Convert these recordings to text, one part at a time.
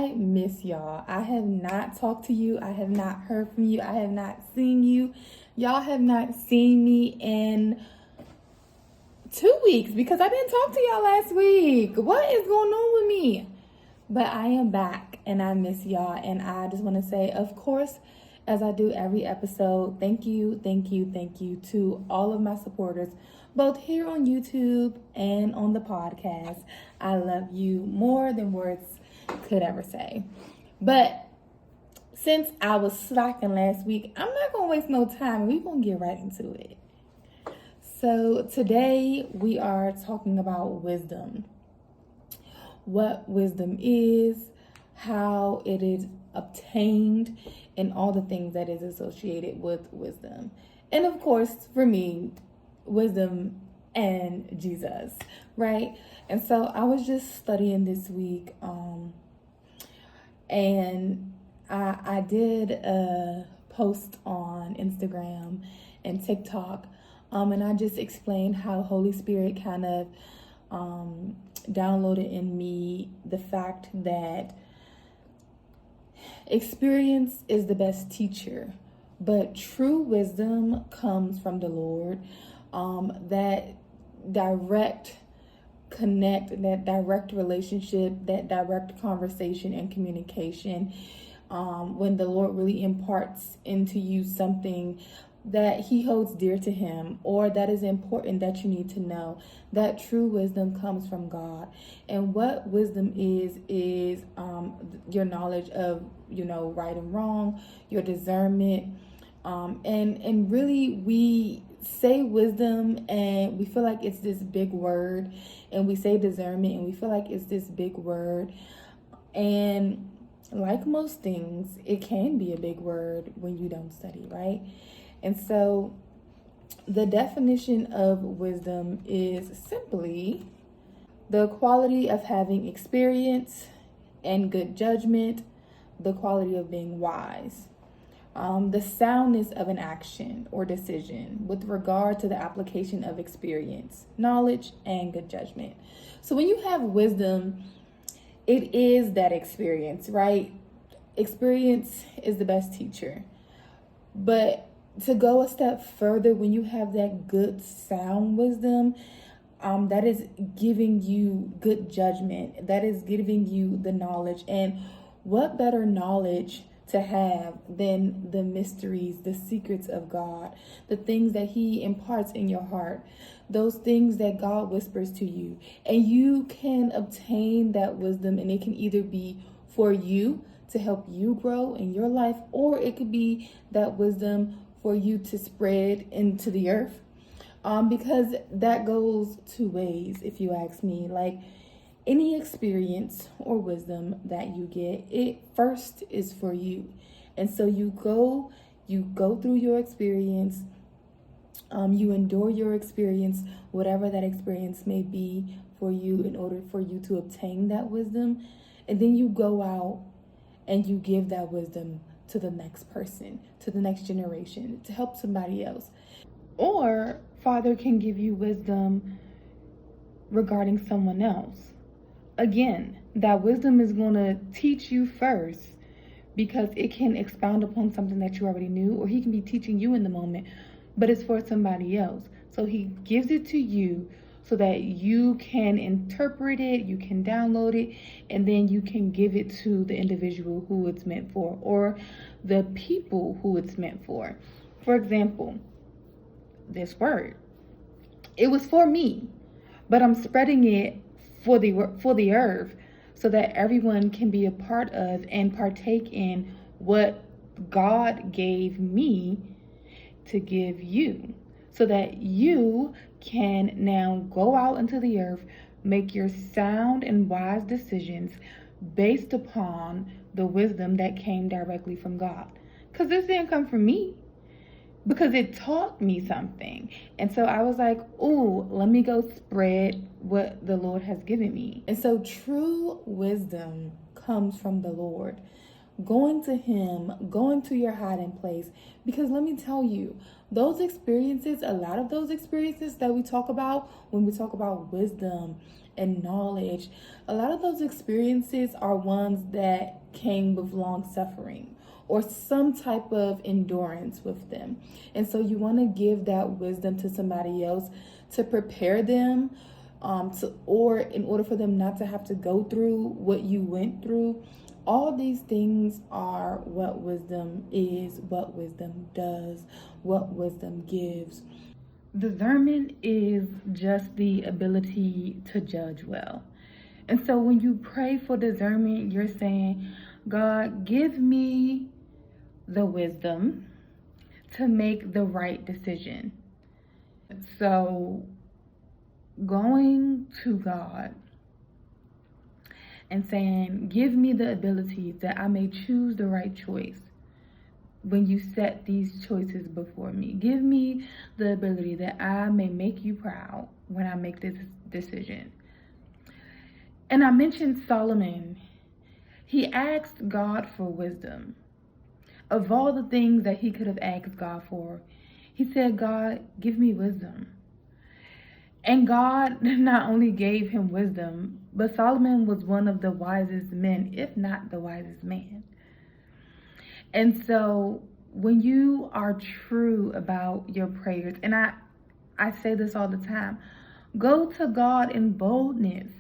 I miss y'all. I have not talked to you. I have not heard from you. I have not seen you. Y'all have not seen me in 2 weeks because I didn't talk to y'all last week. What is going on with me? But I am back and I miss y'all. And I just want to say, of course, as I do every episode, thank you to all of my supporters, both here on YouTube and on the podcast. I love you more than words could ever say. But since I was slacking last week, I'm not going to waste no time. We're going to get right into it. So today we are talking about wisdom. What wisdom is, how it is obtained, and all the things that is associated with wisdom. And of course, for me, wisdom and Jesus, right? And so I was just studying this week, and I did a post on Instagram and TikTok, and I just explained how Holy Spirit kind of downloaded in me the fact that experience is the best teacher, but true wisdom comes from the Lord. That direct connect, that direct relationship, that direct conversation and communication, when the Lord really imparts into you something that he holds dear to him, or that is important that you need to know, that true wisdom comes from God. And what wisdom is your knowledge of, right and wrong, your discernment, and really we say wisdom and we feel like it's this big word, and we say discernment and we feel like it's this big word, and like most things, it can be a big word when you don't study, right? And so the definition of wisdom is simply the quality of having experience and good judgment, the quality of being wise, the soundness of an action or decision with regard to the application of experience, knowledge, and good judgment. So when you have wisdom, it is that experience, right? Experience is the best teacher. But to go a step further, when you have that good sound wisdom, that is giving you good judgment, that is giving you the knowledge. And what better knowledge to have than the mysteries, the secrets of God, the things that he imparts in your heart, those things that God whispers to you. And you can obtain that wisdom, and it can either be for you to help you grow in your life, or it could be that wisdom for you to spread into the earth, because that goes two ways, if you ask me. Like any experience or wisdom that you get, it first is for you. And so you go through your experience, you endure your experience, whatever that experience may be for you, in order for you to obtain that wisdom. And then you go out and you give that wisdom to the next person, to the next generation, to help somebody else. Or Father can give you wisdom regarding someone else. Again, that wisdom is going to teach you first, because it can expound upon something that you already knew, or he can be teaching you in the moment, but it's for somebody else. So he gives it to you so that you can interpret it, you can download it, and then you can give it to the individual who it's meant for, or the people who it's meant for. For example, this word, it was for me, but I'm spreading it for the earth, so that everyone can be a part of and partake in what God gave me to give you, so that you can now go out into the earth, make your sound and wise decisions based upon the wisdom that came directly from God. Because this didn't come from me, because it taught me something. And so I was like, ooh, let me go spread what the Lord has given me. And so true wisdom comes from the Lord. going to Him, going to your hiding place. Because let me tell you, those experiences, a lot of those experiences that we talk about when we talk about wisdom and knowledge, a lot of those experiences are ones that came with long suffering or some type of endurance with them. And so you want to give that wisdom to somebody else to prepare them, or in order for them not to have to go through what you went through. All these things are what wisdom is, what wisdom does, what wisdom gives. Discernment is just the ability to judge well. And so when you pray for discernment, you're saying, God, give me the wisdom to make the right decision. So going to God and saying, give me the ability that I may choose the right choice when you set these choices before me. Give me the ability that I may make you proud when I make this decision. And I mentioned Solomon. He asked God for wisdom. Of all the things that he could have asked God for, he said, God, give me wisdom. And God not only gave him wisdom, but Solomon was one of the wisest men, if not the wisest man. And so when you are true about your prayers, and I say this all the time, go to God in boldness.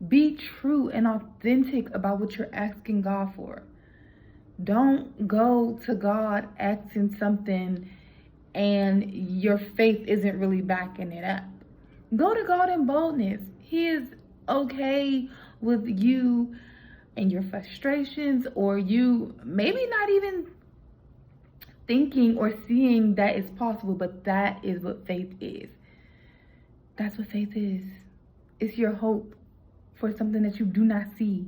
Be true and authentic about what you're asking God for. Don't go to God asking something and your faith isn't really backing it up. Go to God in boldness. He is okay with you and your frustrations, or you maybe not even thinking or seeing that it's possible, but that is what faith is. That's what faith is. It's your hope for something that you do not see.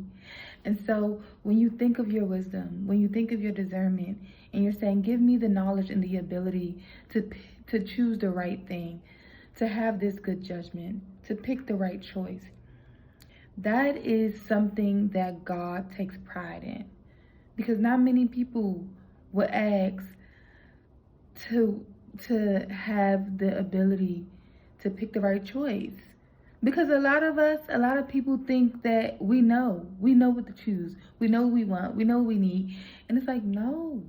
And so when you think of your wisdom, when you think of your discernment, and you're saying, give me the knowledge and the ability to choose the right thing, to have this good judgment, to pick the right choice, that is something that God takes pride in. Because not many people would ask to have the ability to pick the right choice. Because a lot of people think that we know what to choose. We know what we want. We know what we need. And it's like, no,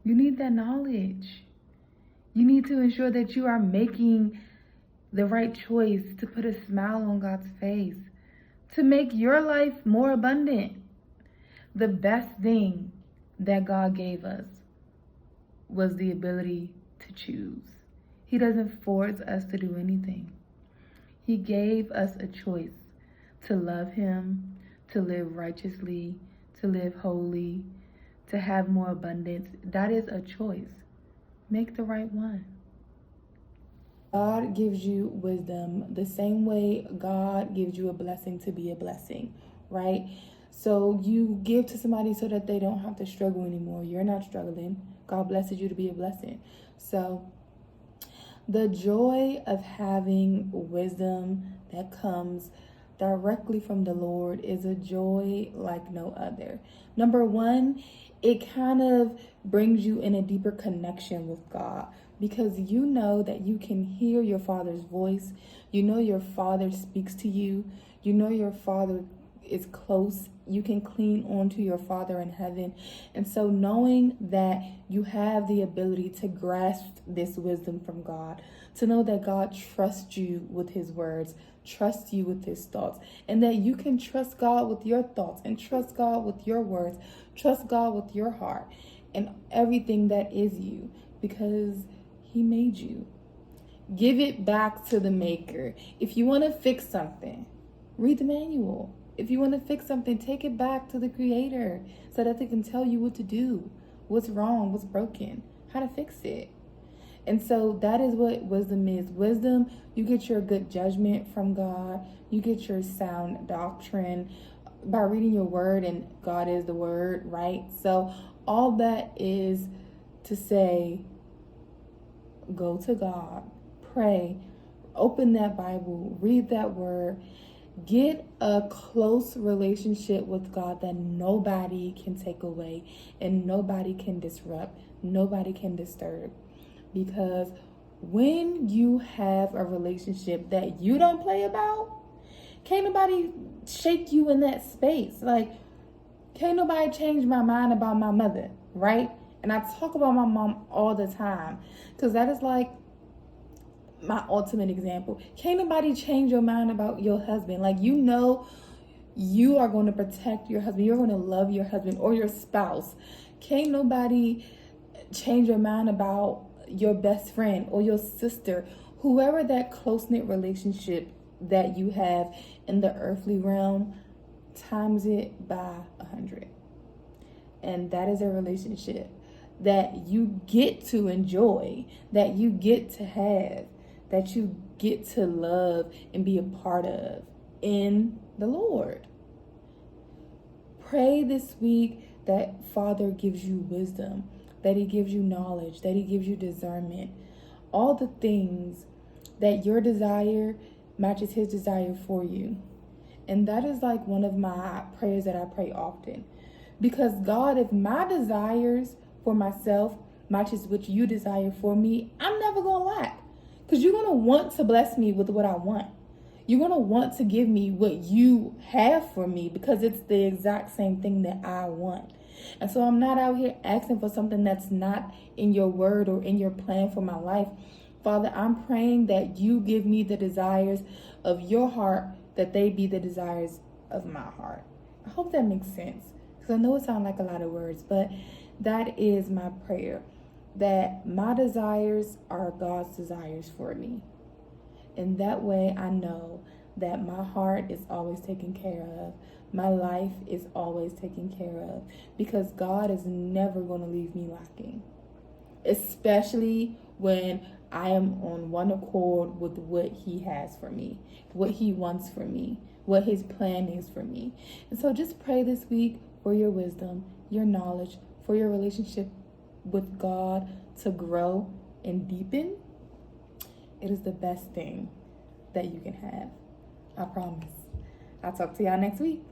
you need that knowledge. You need to ensure that you are making the right choice to put a smile on God's face, to make your life more abundant. The best thing that God gave us was the ability to choose. He doesn't force us to do anything. He gave us a choice to love Him, to live righteously, to live holy, to have more abundance. That is a choice. Make the right one. God gives you wisdom the same way God gives you a blessing to be a blessing, right? So you give to somebody so that they don't have to struggle anymore. You're not struggling. God blesses you to be a blessing. So the joy of having wisdom that comes directly from the Lord is a joy like no other. Number one, it kind of brings you in a deeper connection with God, because you know that you can hear your Father's voice. You know your Father speaks to you. You know your Father is close. You can cling on to your Father in heaven. And so knowing that you have the ability to grasp this wisdom from God, to know that God trusts you with His words, trusts you with His thoughts, and that you can trust God with your thoughts and trust God with your words, trust God with your heart and everything that is you, because He made you. Give it back to the maker. If you want to fix something, read the manual. If you want to fix something, take it back to the Creator so that they can tell you what to do, what's wrong, what's broken, how to fix it. And so that is what wisdom is. Wisdom, you get your good judgment from God. You get your sound doctrine by reading your word, and God is the word, right? So all that is to say, go to God, pray, open that Bible, read that word, Get a close relationship with God that nobody can take away and nobody can disrupt, nobody can disturb. Because when you have a relationship that you don't play about, can't nobody shake you in that space. Like, can't nobody change my mind about my mother, right? And I talk about my mom all the time because that is like my ultimate example. Can't nobody change your mind about your husband. Like, you know, you are going to protect your husband. You're going to love your husband or your spouse. Can't nobody change your mind about your best friend or your sister, whoever that close-knit relationship that you have in the earthly realm, times it by 100. And that is a relationship that you get to enjoy, that you get to have, that you get to love and be a part of in the Lord. Pray this week that Father gives you wisdom, that He gives you knowledge, that He gives you discernment. All the things that your desire matches His desire for you. And that is like one of my prayers that I pray often. Because God, if my desires for myself matches what you desire for me, I'm never going to lack. Because you're going to want to bless me with what I want. You're going to want to give me what you have for me because it's the exact same thing that I want. And so I'm not out here asking for something that's not in your word or in your plan for my life. Father, I'm praying that you give me the desires of your heart, that they be the desires of my heart. I hope that makes sense. Because I know it sounds like a lot of words, but that is my prayer. That my desires are God's desires for me. And that way I know that my heart is always taken care of. My life is always taken care of. Because God is never going to leave me lacking. Especially when I am on one accord with what He has for me, what He wants for me, what His plan is for me. And so just pray this week for your wisdom, your knowledge, for your relationship with God to grow and deepen. It is the best thing that you can have. I promise. I'll talk to y'all next week.